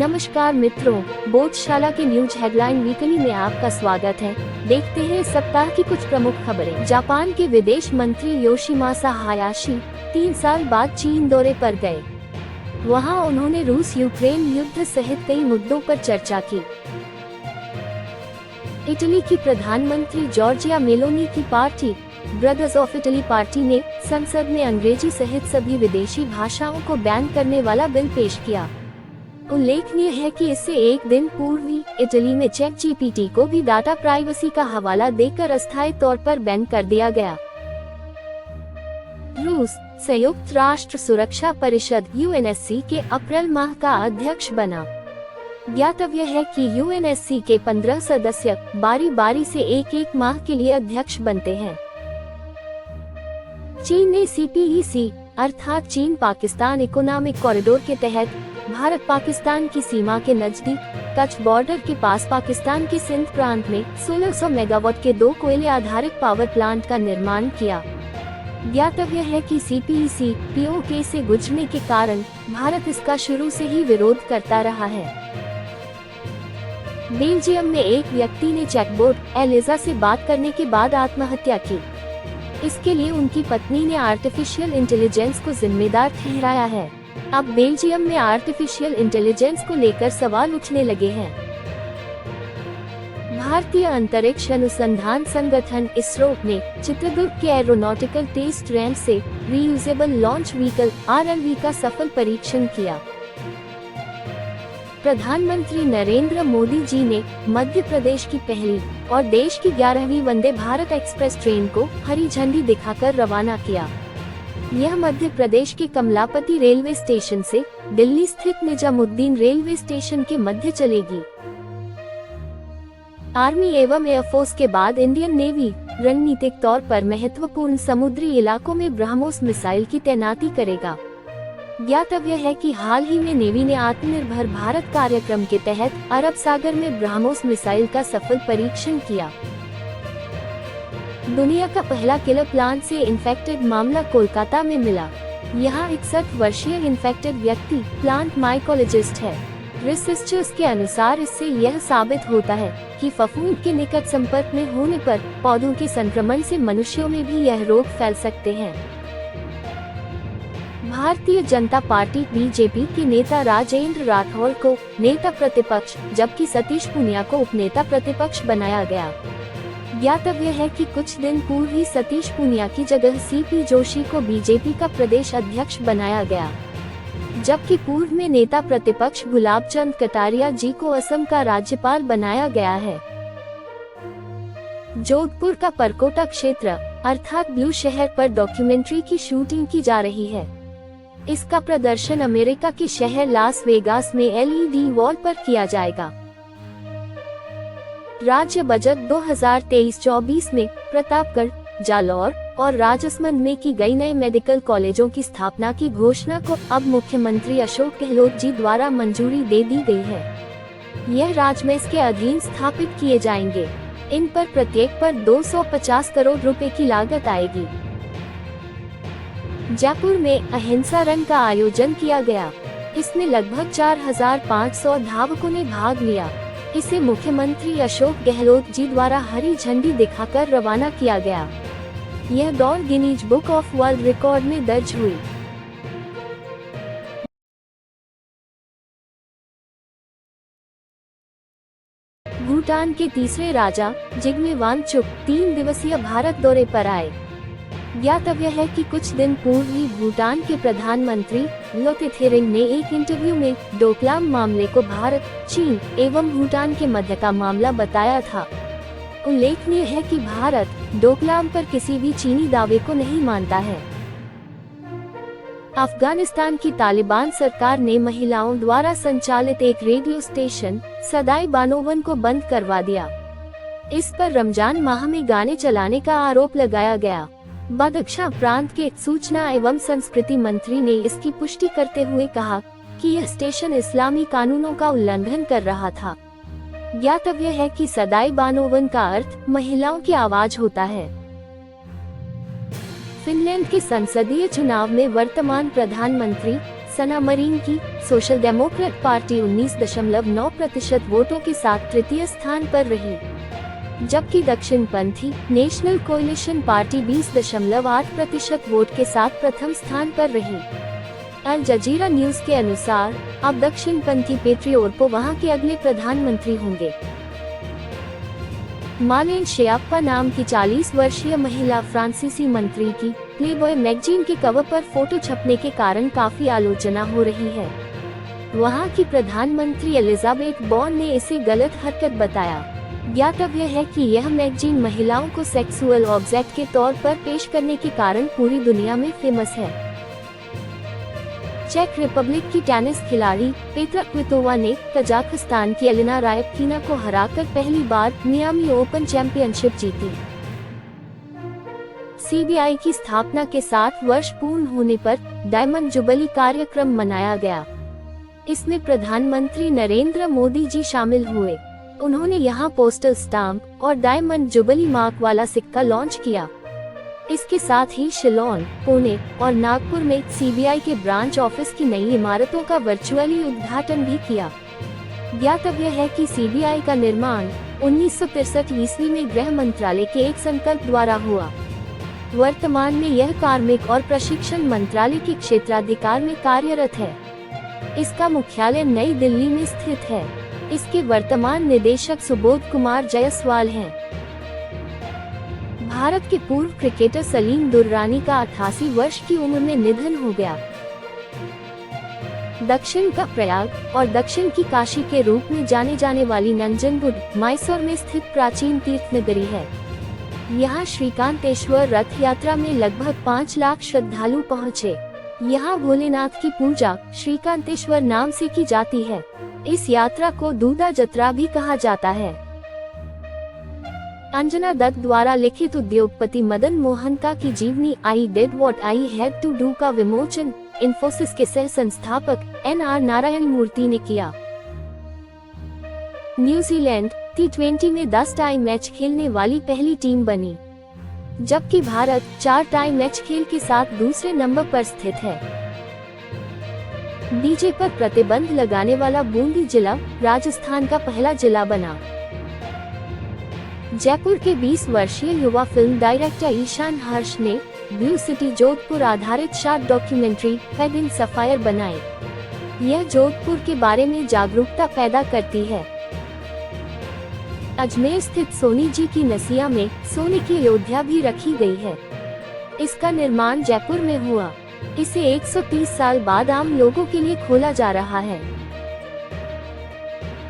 नमस्कार मित्रों, बोधशाला के न्यूज हेडलाइन वीकली में आपका स्वागत है। देखते हैं इस सप्ताह की कुछ प्रमुख खबरें। जापान के विदेश मंत्री योशिमासा हायाशी 3 साल बाद चीन दौरे पर गए। वहां उन्होंने रूस यूक्रेन युद्ध सहित कई मुद्दों पर चर्चा की। इटली की प्रधानमंत्री जॉर्जिया मेलोनी की party brothers of Italy party ने संसद में अंग्रेजी सहित सभी विदेशी भाषाओं को बैन करने वाला बिल पेश किया। उल्लेखनीय है कि इससे एक दिन पूर्व ही इटली में चैट जीपीटी को भी डाटा प्राइवेसी का हवाला देकर अस्थायी तौर पर बैन कर दिया गया। रूस संयुक्त राष्ट्र सुरक्षा परिषद यूएनएससी के अप्रैल माह का अध्यक्ष बना। ज्ञातव्य है कि यूएनएससी के 15 सदस्य बारी बारी से एक माह के लिए अध्यक्ष बनते हैं। चीन ने सीपीईसी अर्थात चीन पाकिस्तान इकोनॉमिक कॉरिडोर के तहत भारत पाकिस्तान की सीमा के नजदीक कच्छ बॉर्डर के पास पाकिस्तान के सिंध प्रांत में 1600 मेगावाट के 2 कोयले आधारित पावर प्लांट का निर्माण किया। ज्ञातव्य है कि सीपीईसी पीओके से गुजरने के कारण भारत इसका शुरू से ही विरोध करता रहा है। बेल्जियम में एक व्यक्ति ने चैटबॉट एलिजा से बात करने के बाद आत्महत्या की। इसके लिए उनकी पत्नी ने आर्टिफिशियल इंटेलिजेंस को जिम्मेदार ठहराया है। अब बेल्जियम में आर्टिफिशियल इंटेलिजेंस को लेकर सवाल उठने लगे हैं। भारतीय अंतरिक्ष अनुसंधान संगठन इसरो ने चित्रदुर्ग के एरोनॉटिकल टेस्ट रेंज से रीयूजेबल लॉन्च व्हीकल RLV का सफल परीक्षण किया। प्रधानमंत्री नरेंद्र मोदी जी ने मध्य प्रदेश की पहली और देश की 11वीं वंदे भारत एक्सप्रेस ट्रेन को हरी झंडी दिखाकर रवाना किया। यह मध्य प्रदेश के कमलापति रेलवे स्टेशन से दिल्ली स्थित निजामुद्दीन रेलवे स्टेशन के मध्य चलेगी। आर्मी एवं एयरफोर्स के बाद इंडियन नेवी रणनीतिक तौर पर महत्वपूर्ण समुद्री इलाकों में ब्रह्मोस मिसाइल की तैनाती करेगा। ज्ञातव्य है कि हाल ही में नेवी ने आत्मनिर्भर भारत कार्यक्रम के तहत अरब सागर में ब्रह्मोस मिसाइल का सफल परीक्षण किया। दुनिया का पहला किलर प्लांट से इन्फेक्टेड मामला कोलकाता में मिला। यहाँ 61 वर्षीय इन्फेक्टेड व्यक्ति प्लांट माइकोलॉजिस्ट है। रिसर्चर्स के अनुसार इससे यह साबित होता है कि फफूंद के निकट संपर्क में होने पर पौधों के संक्रमण से मनुष्यों में भी यह रोग फैल सकते हैं। भारतीय जनता पार्टी बीजेपी के नेता राजेंद्र राठौड़ को नेता प्रतिपक्ष जबकि सतीश पूनिया को उपनेता प्रतिपक्ष बनाया गया। ज्ञातव्य है कि कुछ दिन पूर्व ही सतीश पूनिया की जगह सीपी जोशी को बीजेपी का प्रदेश अध्यक्ष बनाया गया, जबकि पूर्व में नेता प्रतिपक्ष गुलाब चंद कटारिया जी को असम का राज्यपाल बनाया गया है। जोधपुर का परकोटा क्षेत्र अर्थात ब्लू शहर पर डॉक्यूमेंट्री की शूटिंग की जा रही है। इसका प्रदर्शन अमेरिका के शहर लास वेगास में LED वॉल पर किया जाएगा। राज्य बजट 2023-24 में प्रतापगढ़, जालौर और राजसमंद में की गई नए मेडिकल कॉलेजों की स्थापना की घोषणा को अब मुख्यमंत्री अशोक गहलोत जी द्वारा मंजूरी दे दी गई है। यह राजमेस के अधीन स्थापित किए जाएंगे। इन पर प्रत्येक पर 250 करोड़ रुपए की लागत आएगी। जयपुर में अहिंसा रन का आयोजन किया गया। इसमें लगभग 4500 धावकों ने भाग लिया। इसे मुख्यमंत्री अशोक गहलोत जी द्वारा हरी झंडी दिखाकर रवाना किया गया। यह दौड़ Guinness book of world record में दर्ज हुई। भूटान के तीसरे राजा जिग्मे वांगचुक 3 दिवसीय भारत दौरे पर आए। ज्ञातव्य है कि कुछ दिन पूर्व ही भूटान के प्रधानमंत्री लोते थेरिंग ने एक इंटरव्यू में डोकलाम मामले को भारत, चीन एवं भूटान के मध्य का मामला बताया था। उल्लेखनीय है कि भारत डोकलाम पर किसी भी चीनी दावे को नहीं मानता है। अफगानिस्तान की तालिबान सरकार ने महिलाओं द्वारा संचालित एक रेडियो स्टेशन सदाई बानोवन को बंद करवा दिया। इस पर रमजान माह में गाने चलाने का आरोप लगाया गया। बदख्शां प्रांत के सूचना एवं संस्कृति मंत्री ने इसकी पुष्टि करते हुए कहा कि यह स्टेशन इस्लामी कानूनों का उल्लंघन कर रहा था। ज्ञातव्य है कि सदाई बानोवन का अर्थ महिलाओं की आवाज होता है। फिनलैंड के संसदीय चुनाव में वर्तमान प्रधानमंत्री सना मरीन की। सोशल डेमोक्रेट पार्टी 19.9% वोटों के साथ तृतीय स्थान पर रही, जबकि दक्षिणपंथी नेशनल कोएलिशन पार्टी 20.8% वोट के साथ प्रथम स्थान पर रही। अल जजीरा न्यूज के अनुसार अब दक्षिणपंथी पेट्रियोरपो वहां के अगले प्रधानमंत्री होंगे। मार्लेन शियाप्पा नाम की 40 वर्षीय महिला फ्रांसीसी मंत्री की प्लेबॉय मैगजीन के कवर पर फोटो छपने के कारण काफी आलोचना हो रही है। वहां की प्रधानमंत्री एलिजाबेथ बॉर्न ने इसे गलत हरकत बताया। ज्ञातव्य है कि यह मैगजीन महिलाओं को सेक्सुअल ऑब्जेक्ट के तौर पर पेश करने के कारण पूरी दुनिया में फेमस है। चेक रिपब्लिक की टेनिस खिलाड़ी पेत्रा क्वितोवा ने कजाकिस्तान की एलिना रायबकिना को हराकर पहली बार मियामी ओपन चैंपियनशिप जीती। सीबीआई की स्थापना के 7 वर्ष पूर्ण होने पर डायमंड जुबली कार्यक्रम मनाया गया। इसमें प्रधानमंत्री नरेंद्र मोदी जी शामिल हुए। उन्होंने यहां पोस्टल स्टाम्प और डायमंड जुबली मार्क वाला सिक्का लॉन्च किया। इसके साथ ही शिलोंग, पुणे और नागपुर में सीबीआई के ब्रांच ऑफिस की नई इमारतों का वर्चुअली उद्घाटन भी किया। ज्ञातव्य है कि सीबीआई का निर्माण 1963 ईस्वी में गृह मंत्रालय के एक संकल्प द्वारा हुआ। वर्तमान में यह कार्मिक और प्रशिक्षण मंत्रालय के क्षेत्राधिकार में कार्यरत है। इसका मुख्यालय नई दिल्ली में स्थित है। इसके वर्तमान निदेशक सुबोध कुमार जायसवाल हैं। भारत के पूर्व क्रिकेटर सलीम दुर्रानी का 88 वर्ष की उम्र में निधन हो गया। दक्षिण का प्रयाग और दक्षिण की काशी के रूप में जाने जाने वाली नंजनगुड मैसूर में स्थित प्राचीन तीर्थ नगरी है। यहाँ श्रीकांतेश्वर रथ यात्रा में लगभग 5 लाख श्रद्धालु पहुँचे। यहाँ भोलेनाथ की पूजा श्रीकांतेश्वर नाम से की जाती है। इस यात्रा को दूधा जत्रा भी कहा जाता है। अंजना दत्त द्वारा लिखित उद्योगपति मदन मोहन का की जीवनी I did what I had to do का विमोचन इन्फोसिस के सह संस्थापक NR नारायण मूर्ति ने किया। न्यूजीलैंड T20 में 10 टाई मैच खेलने वाली पहली टीम बनी, जबकि भारत 4 टाई मैच खेल के साथ दूसरे नंबर पर स्थित है। डीजे पर प्रतिबंध लगाने वाला बूंदी जिला राजस्थान का पहला जिला बना। जयपुर के 20 वर्षीय युवा फिल्म डायरेक्टर ईशान हर्ष ने ब्लू सिटी जोधपुर आधारित short documentary head in sapphire बनाई। यह जोधपुर के बारे में जागरूकता पैदा करती है। अजमेर स्थित सोनी जी की नसिया में सोने की अयोध्या भी रखी गई है। इसका निर्माण जयपुर में हुआ। इसे 130 साल बाद आम लोगों के लिए खोला जा रहा है।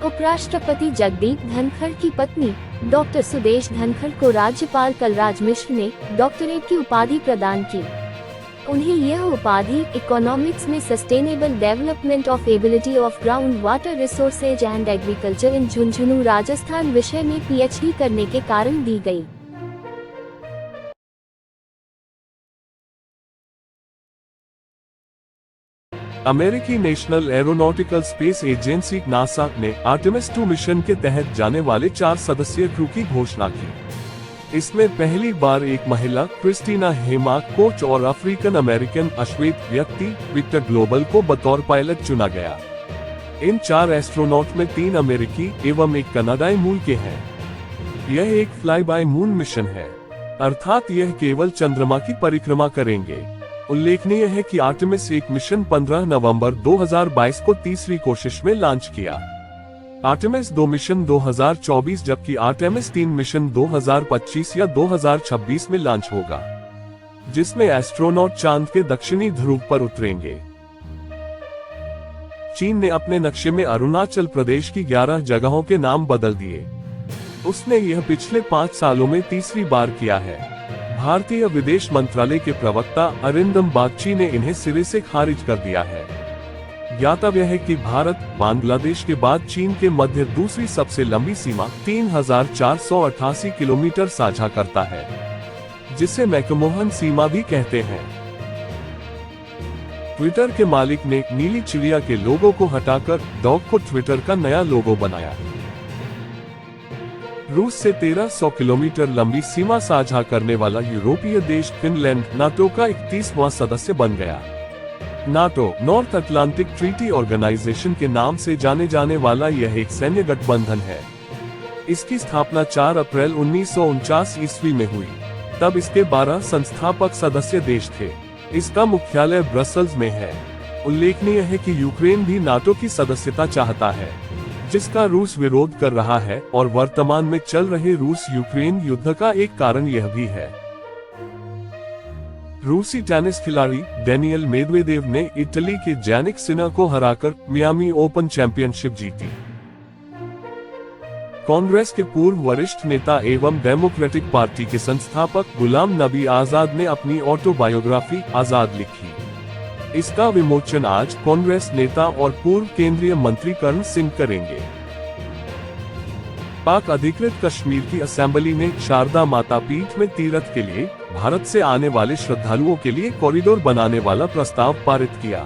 उपराष्ट्रपति जगदीप धनखड़ की पत्नी डॉक्टर सुदेश धनखड़ को राज्यपाल कलराज मिश्र ने डॉक्टरेट की उपाधि प्रदान की। उन्हें यह उपाधि इकोनॉमिक्स में sustainable development of ability of ground water resources and agriculture in Jhunjhunu Rajasthan विषय में PhD करने के कारण दी गई। अमेरिकी national aeronautical space agency NASA ने आर्टेमिस 2 मिशन के तहत जाने वाले 4 सदस्यीय क्रू की घोषणा की। इसमें पहली बार एक महिला क्रिस्टीना हेमाक कोच और अफ्रीकन अमेरिकन अश्वेत व्यक्ति विक्टर ग्लोबल को बतौर पायलट चुना गया। इन 4 एस्ट्रोनॉट में 3 अमेरिकी एवं 1 कनाडाई मूल के हैं। यह एक फ्लाई बाय मून मिशन है, अर्थात यह केवल चंद्रमा की परिक्रमा करेंगे। उल्लेखनीय है कि आर्टेमिस 1 मिशन 15 नवंबर 2022 को तीसरी कोशिश में लॉन्च किया। आर्टेमिस 2 मिशन 2024 जबकि आर्टेमिस 3 मिशन 2025 या 2026 में लॉन्च होगा, जिसमें एस्ट्रोनॉट चांद के दक्षिणी ध्रुव पर उतरेंगे। चीन ने अपने नक्शे में अरुणाचल प्रदेश की 11 जगहों के नाम बदल दिए। उसने यह पिछले 5 सालों में तीसरी बार किया है। भारतीय विदेश मंत्रालय के प्रवक्ता अरिंदम बागची ने इन्हें सिरे से खारिज कर दिया है। ज्ञातव्य है कि भारत बांग्लादेश के बाद चीन के मध्य दूसरी सबसे लंबी सीमा 3488 किलोमीटर साझा करता है, जिसे मैकमोहन सीमा भी कहते हैं। ट्विटर के मालिक ने नीली चिड़िया के लोगो को हटाकर डॉग को ट्विटर का नया लोगो बनाया। रूस से 1300 किलोमीटर लंबी सीमा साझा करने वाला यूरोपीय देश फिनलैंड नाटो का 31वां सदस्य बन गया। NATO North Atlantic Treaty Organization के नाम से जाने जाने वाला यह एक सैन्य गठबंधन है। इसकी स्थापना 4 अप्रैल 1949 ईस्वी में हुई। तब इसके 12 संस्थापक सदस्य देश थे। इसका मुख्यालय ब्रसल्स में है। उल्लेखनीय है कि यूक्रेन भी नाटो की सदस्यता चाहता है, जिसका रूस विरोध कर रहा है, और वर्तमान में चल रहे रूस यूक्रेन युद्ध का एक कारण यह भी है। रूसी टेनिस खिलाड़ी डेनियल मेदवेदेव ने इटली के जैनिक सिनर को हराकर मियामी ओपन चैंपियनशिप जीती। कांग्रेस के पूर्व वरिष्ठ नेता एवं डेमोक्रेटिक पार्टी के संस्थापक गुलाम नबी आजाद ने अपनी ऑटोबायोग्राफी आजाद लिखी। इसका विमोचन आज कांग्रेस नेता और पूर्व केंद्रीय मंत्री करण सिंह करेंगे। पाक अधिकृत कश्मीर की असेंबली ने शारदा माता पीठ में तीर्थ के लिए भारत से आने वाले श्रद्धालुओं के लिए कॉरिडोर बनाने वाला प्रस्ताव पारित किया।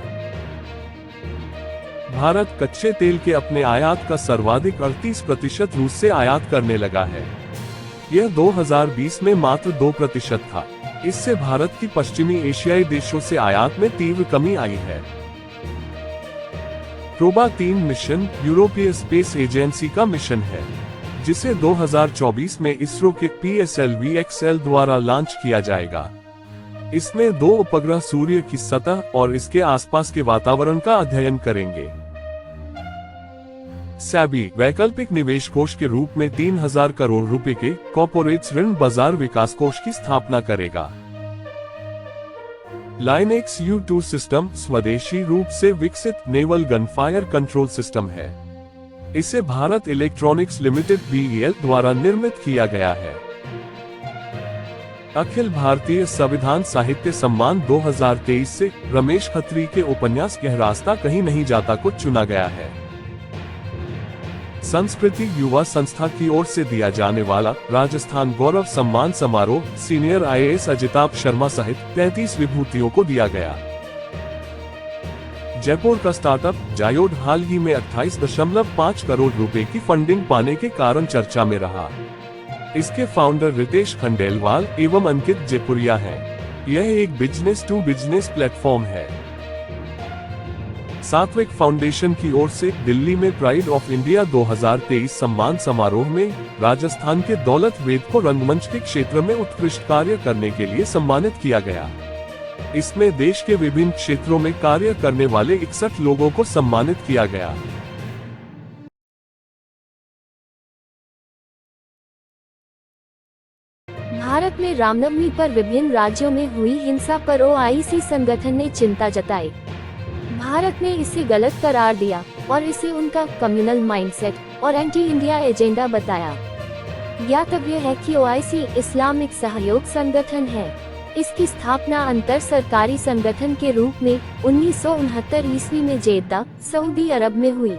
भारत कच्चे तेल के अपने आयात का सर्वाधिक 38% रूस से आयात करने लगा है। यह 2020 में मात्र 2% था। इससे भारत की पश्चिमी एशियाई देशों से आयात में तीव्र कमी आई है। प्रोबा 3 मिशन यूरोपीय स्पेस एजेंसी का मिशन है, जिसे 2024 में इसरो के PSLV-XL द्वारा लॉन्च किया जाएगा। इसमें 2 उपग्रह सूर्य की सतह और इसके आसपास के वातावरण का अध्ययन करेंगे। सेबी वैकल्पिक निवेश कोष के रूप में 3000 करोड़ रुपए के कॉर्पोरेट ऋण बाजार विकास कोष की स्थापना करेगा। लाइनेक्स U2 सिस्टम स्वदेशी रूप से विकसित नेवल गनफायर कंट्रोल सिस्टम है। इसे भारत इलेक्ट्रॉनिक्स लिमिटेड BEL द्वारा निर्मित किया गया है। अखिल भारतीय संविधान साहित्य सम्मान 2023 से रमेश खत्री के उपन्यास यह रास्ता कहीं नहीं जाता को चुना गया है। संस्कृति युवा संस्था की ओर से दिया जाने वाला राजस्थान गौरव सम्मान समारोह सीनियर IAS अजिताभ शर्मा सहित 33 विभूतियों को दिया गया। जयपुर का स्टार्टअप जायोड हाल ही में 28.5 करोड़ रुपए की फंडिंग पाने के कारण चर्चा में रहा। इसके फाउंडर रितेश खंडेलवाल एवं अंकित जयपुरिया हैं। यह एक बिजनेस टू बिजनेस प्लेटफॉर्म है। सात्विक फाउंडेशन की ओर से दिल्ली में प्राइड ऑफ इंडिया 2023 सम्मान समारोह में राजस्थान के दौलत वेद को रंगमंच के क्षेत्र में उत्कृष्ट कार्य करने के लिए सम्मानित किया गया। इसमें देश के विभिन्न क्षेत्रों में कार्य करने वाले 61 लोगों को सम्मानित किया गया। भारत में रामनवमी पर विभिन्न राज्यों में हुई हिंसा पर OIC संगठन ने चिंता जताई। भारत ने इसे गलत करार दिया और इसे उनका कम्युनल माइंडसेट और एंटी इंडिया एजेंडा बताया। ज्ञातव्य है कि OIC इस्लामिक सहयोग संगठन है। इसकी स्थापना अंतर सरकारी संगठन के रूप में 1969 ईस्वी में जेद्दा, सऊदी अरब में हुई।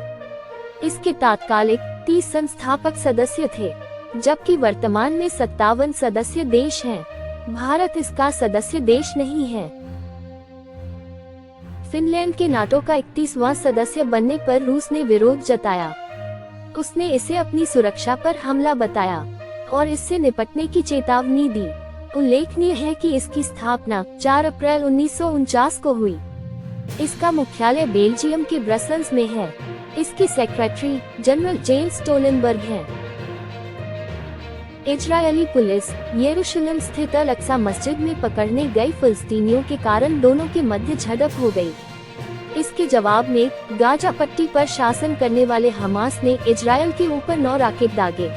इसके तात्कालिक 30 संस्थापक सदस्य थे, जबकि वर्तमान में 57 सदस्य देश हैं। भारत इसका सदस्य देश नहीं है। फिनलैंड के नाटो का 31वां सदस्य बनने पर रूस ने विरोध जताया। उसने इसे अपनी सुरक्षा पर हमला बताया और इससे निपटने की चेतावनी दी। उल्लेखनीय है कि इसकी स्थापना 4 अप्रैल 1949 को हुई। इसका मुख्यालय बेल्जियम के ब्रसल्स में है। इसकी सेक्रेटरी जनरल जेम्स स्टोलनबर्ग हैं। इजरायली पुलिस यरूशलेम स्थित अल अक्सा मस्जिद में पकड़ने गए फिलिस्तीनियों के कारण दोनों के मध्य झड़प हो गई। इसके जवाब में गाजा पट्टी पर शासन करने वाले हमास ने इजरायल के ऊपर 9 रॉकेट दागे।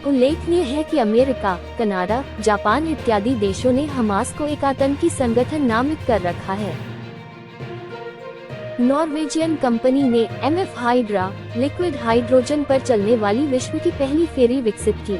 उल्लेखनीय है कि अमेरिका, कनाडा, जापान इत्यादि देशों ने हमास को एक आतंकी संगठन नामित कर रखा है। नॉर्वेजियन कंपनी ने MF हाइड्रा लिक्विड हाइड्रोजन पर चलने वाली विश्व की पहली फेरी विकसित की।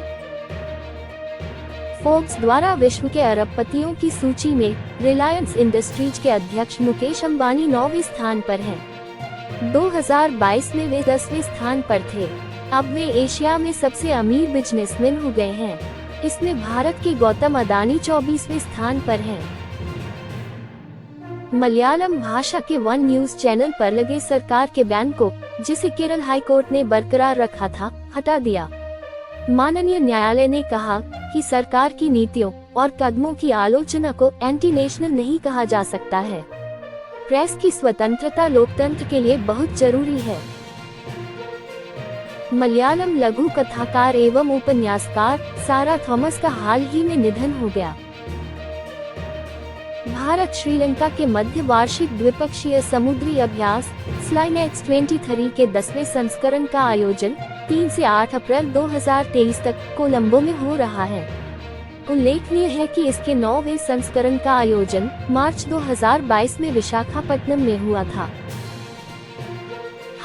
फोर्ब्स द्वारा विश्व के अरबपतियों की सूची में रिलायंस इंडस्ट्रीज के अध्यक्ष मुकेश अंबानी 9वें स्थान पर हैं। 2022 में वे 10वें स्थान पर थे। अब वे एशिया में सबसे अमीर बिजनेसमैन हो गए हैं। इसमें भारत के गौतम अदानी 24वें स्थान पर हैं। मलयालम भाषा के वन न्यूज चैनल पर लगे सरकार के बैन को, जिसे केरल हाईकोर्ट ने बरकरार रखा था, हटा दिया। माननीय न्यायालय ने कहा कि सरकार की नीतियों और कदमों की आलोचना को एंटी नेशनल नहीं कहा जा सकता है। प्रेस की स्वतंत्रता लोकतंत्र के लिए बहुत जरूरी है। मलयालम लघु कथाकार एवं उपन्यासकार सारा थॉमस का हाल ही में निधन हो गया। भारत श्रीलंका के मध्य वार्षिक द्विपक्षीय समुद्री अभ्यास स्लाइनेक्स 23 के 10वें संस्करण का आयोजन 3 से 8 अप्रैल 2023 तक कोलंबो में हो रहा है। उल्लेखनीय है कि इसके 9वें संस्करण का आयोजन मार्च 2022 में विशाखापट्टनम में हुआ था।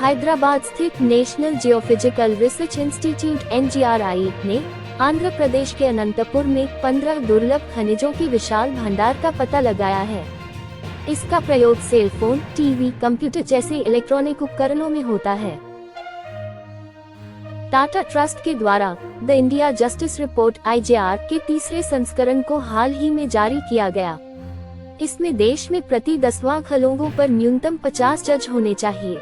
हैदराबाद स्थित national geophysical research institute (NGRI) ने आंध्र प्रदेश के अनंतपुर में 15 दुर्लभ खनिजों की विशाल भंडार का पता लगाया है। इसका प्रयोग सेल फोन, टीवी, कंप्यूटर जैसे इलेक्ट्रॉनिक उपकरणों में होता है। टाटा ट्रस्ट के द्वारा the India justice report (IJR) के तीसरे संस्करण को हाल ही में जारी किया गया। इसमें देश में प्रति 10 लाख लोगों पर न्यूनतम 50 जज होने चाहिए,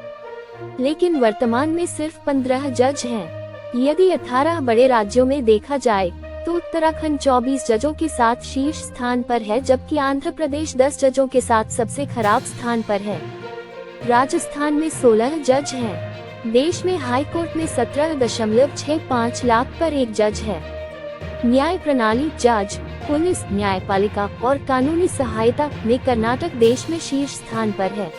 लेकिन वर्तमान में सिर्फ 15 जज हैं। यदि 18 बड़े राज्यों में देखा जाए तो उत्तराखंड 24 जजों के साथ शीर्ष स्थान पर है, जबकि आंध्र प्रदेश 10 जजों के साथ सबसे खराब स्थान पर है। राजस्थान में 16 जज हैं। देश में हाई कोर्ट में 17.65 लाख पर एक जज है। न्याय प्रणाली, जज, पुलिस, न्यायपालिका और कानूनी सहायता में कर्नाटक देश में शीर्ष स्थान पर है।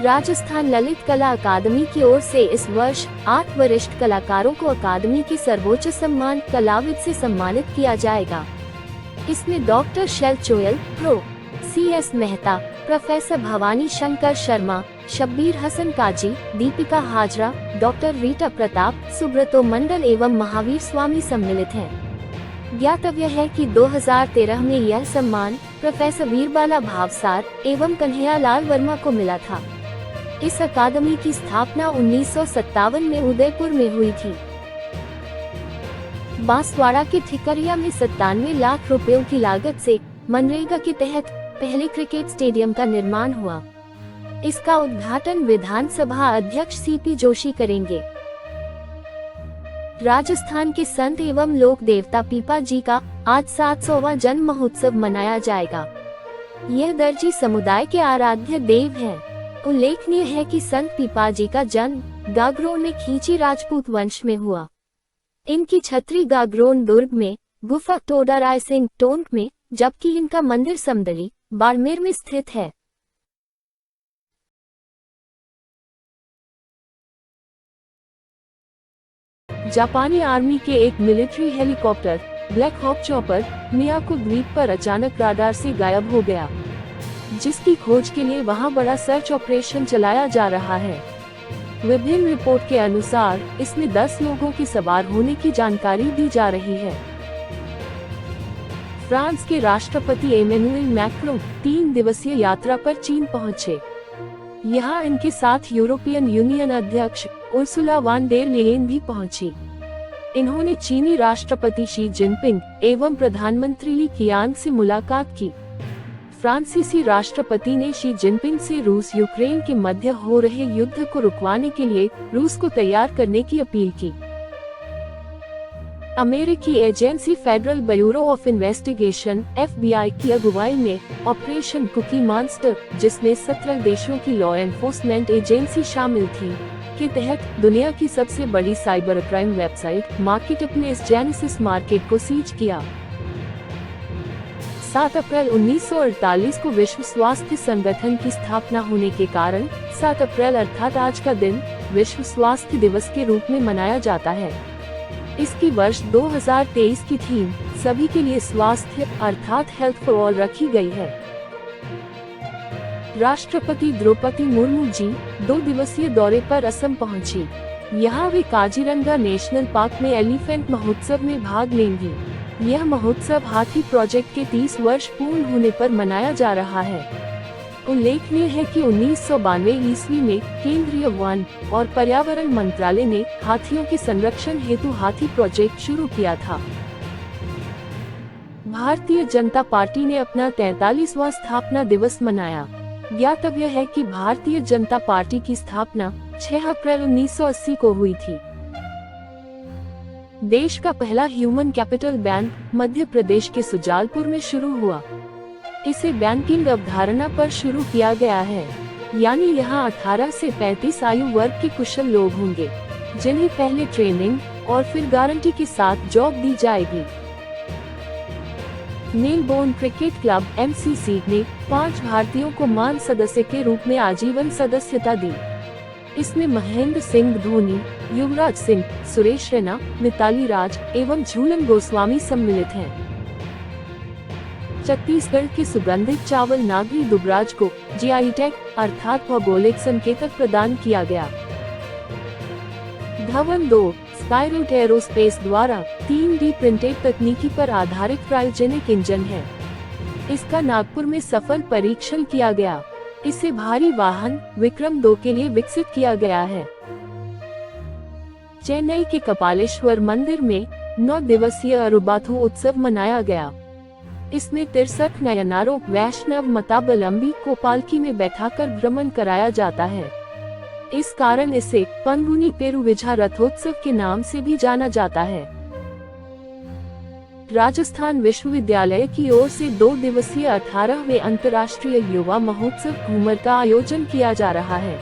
राजस्थान ललित कला अकादमी की ओर से इस वर्ष 8 वरिष्ठ कलाकारों को अकादमी के सर्वोच्च सम्मान कलाविद से सम्मानित किया जाएगा। इसमें doctor Shail Choyal, prof. CS Mehta, professor Bhavani Shankar Sharma, Shabbir Hasan Kazi, Deepika Hazra, doctor Rita Pratap, Subrato Mandal एवं महावीर स्वामी सम्मिलित हैं। ज्ञातव्य है कि 2013 में यह सम्मान प्रोफेसर वीरबाला भावसार एवं कन्हैयालाल वर्मा को मिला था। इस अकादमी की स्थापना 1957 में उदयपुर में हुई थी। बांसवाड़ा के ठिकरिया में 97 लाख रुपयों की लागत से मनरेगा के तहत पहले क्रिकेट स्टेडियम का निर्माण हुआ। इसका उद्घाटन विधानसभा अध्यक्ष CP जोशी करेंगे। राजस्थान के संत एवं लोक देवता पीपा जी का आज 700वां जन्म महोत्सव मनाया जाएगा। यह दर्जी समुदाय के आराध्य देव हैं। उल्लेखनीय है कि संत पीपाजी का जन्म गागरोन में खींची राजपूत वंश में हुआ। इनकी छत्री गागरोन दुर्ग में, गुफा टोडा राय सिंह टोंक में, जबकि इनका मंदिर समदली, बाड़मेर में स्थित है। जापानी आर्मी के एक military helicopter Black Hawk chopper Miyako द्वीप पर अचानक राडार से गायब हो गया, जिसकी खोज के लिए वहां बड़ा सर्च ऑपरेशन चलाया जा रहा है। विभिन्न रिपोर्ट के अनुसार इसमें 10 लोगों के सवार होने की जानकारी दी जा रही है। फ्रांस के राष्ट्रपति एमेनुएल मैक्रों 3 दिवसीय यात्रा पर चीन पहुंचे। यहां इनके साथ यूरोपियन यूनियन अध्यक्ष उर्सुला वान डेर लेयेन भी पहुंची। इन्होंने चीनी राष्ट्रपति शी जिनपिंग एवं प्रधानमंत्री ली कियांग से मुलाकात की। फ्रांसीसी राष्ट्रपति ने शी जिनपिंग से रूस यूक्रेन के मध्य हो रहे युद्ध को रुकवाने के लिए रूस को तैयार करने की अपील की। अमेरिकी agency federal bureau of investigation FBI की अगुवाई में ऑपरेशन कुकी मॉन्स्टर, जिसमें 17 देशों की लॉ एनफोर्समेंट एजेंसी शामिल थी, के तहत दुनिया की सबसे बड़ी cyber crime website marketplace genesis market को सीज किया। 7 अप्रैल 1948 को विश्व स्वास्थ्य संगठन की स्थापना होने के कारण 7 अप्रैल अर्थात आज का दिन विश्व स्वास्थ्य दिवस के रूप में मनाया जाता है। इसकी वर्ष 2023 की थीम सभी के लिए स्वास्थ्य अर्थात हेल्थ फॉर ऑल रखी गई है। राष्ट्रपति द्रौपदी मुर्मू जी 2 दिवसीय दौरे पर असम पहुंची। यहाँ वे काजीरंगा नेशनल पार्क में एलिफेंट महोत्सव में भाग लेंगी। यह महोत्सव हाथी प्रोजेक्ट के 30 वर्ष पूर्ण होने पर मनाया जा रहा है। उल्लेखनीय है कि 1992 ईस्वी में केंद्रीय वन और पर्यावरण मंत्रालय ने हाथियों के संरक्षण हेतु हाथी प्रोजेक्ट शुरू किया था। भारतीय जनता पार्टी ने अपना 43वां स्थापना दिवस मनाया। ज्ञातव्य है कि भारतीय जनता पार्टी की स्थापना 6 अप्रैल 1980 को हुई थी। देश का पहला human capital bank Madhya Pradesh के सुजालपुर में शुरू हुआ। इसे बैंकिंग अवधारणा पर शुरू किया गया है, यानी यहाँ 18 से 35 आयु वर्ग के कुशल लोग होंगे, जिन्हें पहले ट्रेनिंग और फिर गारंटी के साथ जॉब दी जाएगी। मेलबोर्न क्रिकेट क्लब (MCC) ने 5 भारतीयों को मान सदस्य के रूप में आजीवन सदस्यता दी। इसमें महेंद्र सिंह धोनी, युवराज सिंह, सुरेश रैना, मिताली राज एवं झूलन गोस्वामी सम्मिलित हैं। छत्तीसगढ़ के सुगंधित चावल नागरी दुबराज को GI टैग अर्थात भौगोलिक संकेतक प्रदान किया गया। धवन 2 स्काईरूट एरोस्पेस द्वारा 3D प्रिंटेड तकनीकी पर आधारित क्रायोजेनिक इंजन है। इसका नागपुर में सफल परीक्षण किया गया। इसे भारी वाहन विक्रम 2 के लिए विकसित किया गया है। चेन्नई के कपालेश्वर मंदिर में 9 दिवसीय अरुबाथु उत्सव मनाया गया। इसमें 63 नयनारों वैष्णव मतावलंबी को पालकी में बैठाकर भ्रमण कराया जाता है। इस कारण इसे पंगुनी पेरुविझा रथोत्सव के नाम से भी जाना जाता है। राजस्थान विश्वविद्यालय की ओर से 2 दिवसीय 18वें अंतर्राष्ट्रीय युवा महोत्सव घूमर का आयोजन किया जा रहा है।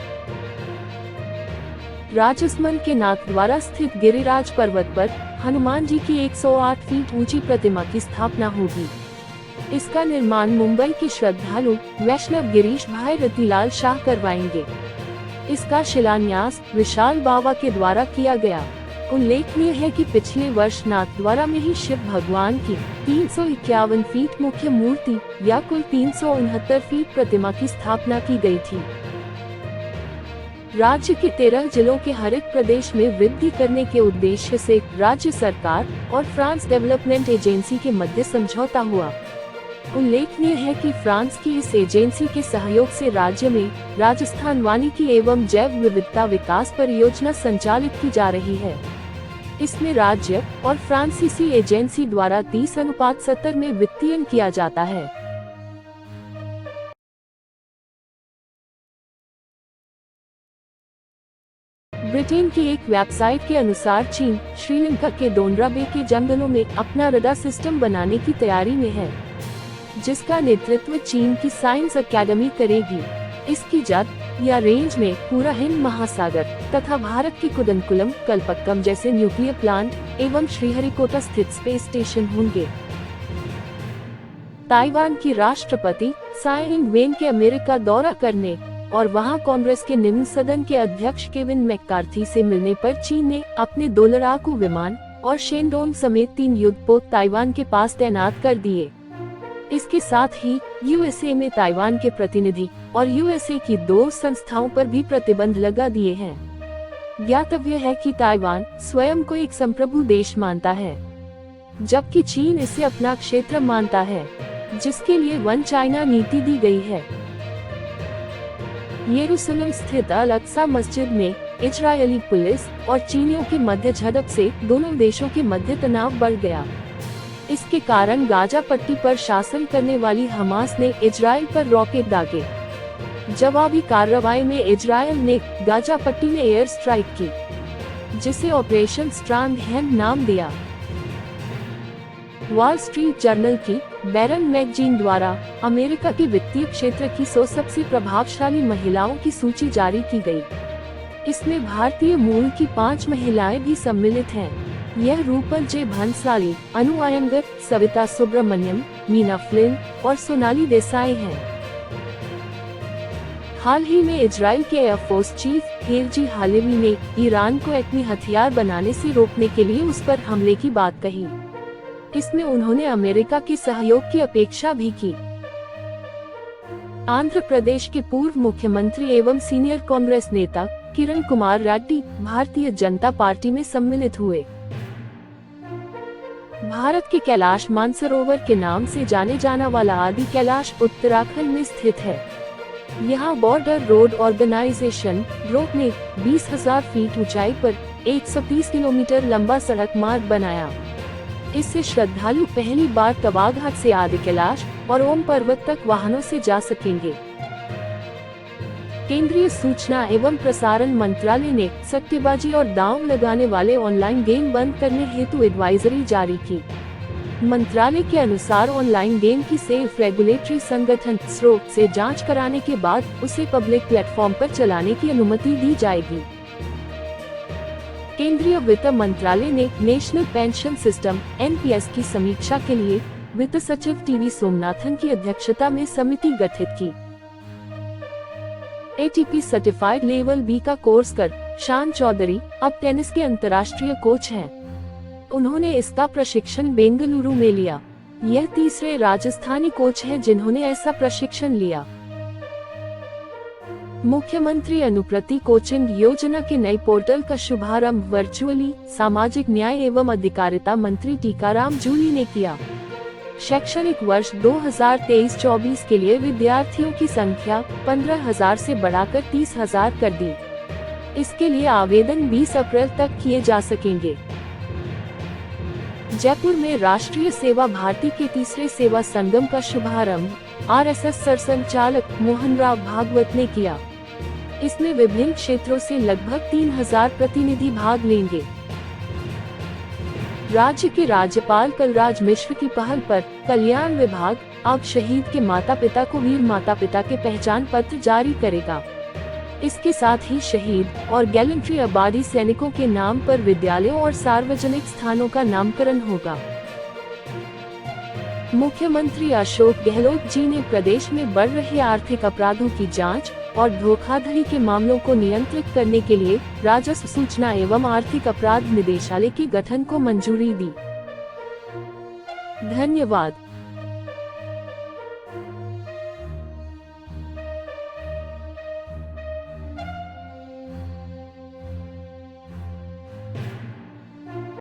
राजसमंद के नाथद्वारा स्थित गिरिराज पर्वत पर हनुमान जी की 108 फीट ऊंची प्रतिमा की स्थापना होगी। इसका निर्माण मुंबई के श्रद्धालु वैष्णव गिरीश भाई रतिलाल शाह करवाएंगे। इसका शिलान्यास विशाल बाबा के द्वारा किया गया। उल्लेखनीय है कि पिछले वर्ष नाथद्वारा में ही शिव भगवान की 351 फीट मुख्य मूर्ति या कुल 369 फीट प्रतिमा की स्थापना की गई थी। राज्य के 13 जिलों के हरित प्रदेश में वृद्धि करने के उद्देश्य से राज्य सरकार और फ्रांस डेवलपमेंट एजेंसी के मध्य समझौता हुआ। उल्लेखनीय है कि फ्रांस की इस एजेंसी के सहयोग से राज्य में राजस्थान वानिकी एवं जैव विविधता विकास परियोजना संचालित की जा रही है। इसमें राज्य और फ्रांसीसी एजेंसी द्वारा 30:70 में वित्तीयन किया जाता है। ब्रिटेन की एक वेबसाइट के अनुसार चीन श्रीलंका के डोनरा बे के जंगलों में अपना रडार सिस्टम बनाने की तैयारी में है, जिसका नेतृत्व चीन की साइंस अकेडमी करेगी। इसकी जद या रेंज में पूरा हिंद महासागर तथा भारत के कुदनकुलम, कलपक्कम जैसे न्यूक्लियर प्लांट एवं श्रीहरिकोटा स्थित स्पेस स्टेशन होंगे। ताइवान की राष्ट्रपति साई इंग वेन के अमेरिका दौरा करने और वहां कांग्रेस के निम्न सदन के अध्यक्ष केविन मैकार्थी से मिलने पर चीन ने अपने 2 लड़ाकू विमान और शेनडोंग समेत 3 युद्धपोत ताइवान के पास तैनात कर दिए। इसके साथ ही USA में ताइवान के प्रतिनिधि और USA की 2 संस्थाओं पर भी प्रतिबंध लगा दिए हैं। ज्ञातव्य है कि ताइवान स्वयं को एक संप्रभु देश मानता है, जबकि चीन इसे अपना क्षेत्र मानता है, जिसके लिए वन चाइना नीति दी गई है। यरूशलेम स्थित अल अक्सा मस्जिद में इजरायली पुलिस और चीनियों के मध्य झड़प से दोनों देशों के मध्य तनाव बढ़ गया। इसके कारण गाजा पट्टी पर शासन करने वाली हमास ने इजराइल पर रॉकेट दागे। जवाबी कार्रवाई में इजराइल ने गाजा पट्टी में एयर स्ट्राइक की, जिसे ऑपरेशन स्ट्रांग हैंड नाम दिया। वॉल स्ट्रीट जर्नल की बैरन मैगजीन द्वारा अमेरिका के वित्तीय क्षेत्र की 100 सबसे प्रभावशाली महिलाओं की सूची जारी की गई। इसमें भारतीय मूल की 5 महिलाएं भी सम्मिलित हैं। यह रूपल जे भंसाली, अनु अयंगर, सविता सुब्रमण्यम, मीना फ्लिन और सोनाली देसाई हैं। हाल ही में इजराइल के एयरफोर्स चीफ हेरजी हालेवी ने ईरान को एटमी हथियार बनाने से रोकने के लिए उस पर हमले की बात कही। इसमें उन्होंने अमेरिका के सहयोग की अपेक्षा भी की। आंध्र प्रदेश के पूर्व मुख्यमंत्री एवं सीनियर कांग्रेस नेता किरण कुमार रेड्डी भारतीय जनता पार्टी में सम्मिलित हुए। भारत के कैलाश मानसरोवर के नाम से जाने जाना वाला आदि कैलाश उत्तराखंड में स्थित है। यहाँ बॉर्डर रोड ऑर्गेनाइजेशन ब्रोक ने 20,000 फीट ऊंचाई पर 130 किलोमीटर लंबा सड़क मार्ग बनाया। इससे श्रद्धालु पहली बार तवाघाट से आदि कैलाश और ओम पर्वत तक वाहनों से जा सकेंगे। केंद्रीय सूचना एवं प्रसारण मंत्रालय ने सट्टेबाजी और दांव लगाने वाले ऑनलाइन गेम बंद करने हेतु एडवाइजरी जारी की। मंत्रालय के अनुसार ऑनलाइन गेम की सेल्फ रेगुलेटरी संगठन स्रोत से जांच कराने के बाद उसे पब्लिक प्लेटफॉर्म पर चलाने की अनुमति दी जाएगी। केंद्रीय वित्त मंत्रालय ने नेशनल पेंशन सिस्टम (एनपीएस) की समीक्षा के लिए वित्त सचिव टीवी सोमनाथन की अध्यक्षता में समिति गठित की। एटीपी सर्टिफाइड लेवल बी का कोर्स कर शान चौधरी अब टेनिस के अंतर्राष्ट्रीय कोच हैं। उन्होंने इसका प्रशिक्षण बेंगलुरु में लिया। यह तीसरे राजस्थानी कोच हैं जिन्होंने ऐसा प्रशिक्षण लिया। मुख्यमंत्री अनुप्रति कोचिंग योजना के नए पोर्टल का शुभारंभ वर्चुअली सामाजिक न्याय एवं अधिकारिता मंत्री टीकाराम जूली ने किया। शैक्षणिक वर्ष 2023-24 के लिए विद्यार्थियों की संख्या 15,000 से बढ़ाकर 30,000 कर दी। इसके लिए आवेदन 20 अप्रैल तक किए जा सकेंगे। जयपुर में राष्ट्रीय सेवा भारती के तीसरे सेवा संगम का शुभारंभ आरएसएस सरसंघचालक मोहन राव भागवत ने किया। इसमें विभिन्न क्षेत्रों से लगभग 3,000 प्रतिनिधि भाग लेंगे। राज्य के राज्यपाल कलराज मिश्र की पहल पर कल्याण विभाग अब शहीद के माता पिता को वीर माता पिता के पहचान पत्र जारी करेगा। इसके साथ ही शहीद और गैलेंट्री आबादी सैनिकों के नाम पर विद्यालयों और सार्वजनिक स्थानों का नामकरण होगा। मुख्यमंत्री अशोक गहलोत जी ने प्रदेश में बढ़ रहे आर्थिक अपराधों की जांच और धोखाधड़ी के मामलों को नियंत्रित करने के लिए राजस्व सूचना एवं आर्थिक अपराध निदेशालय के गठन को मंजूरी दी। धन्यवाद।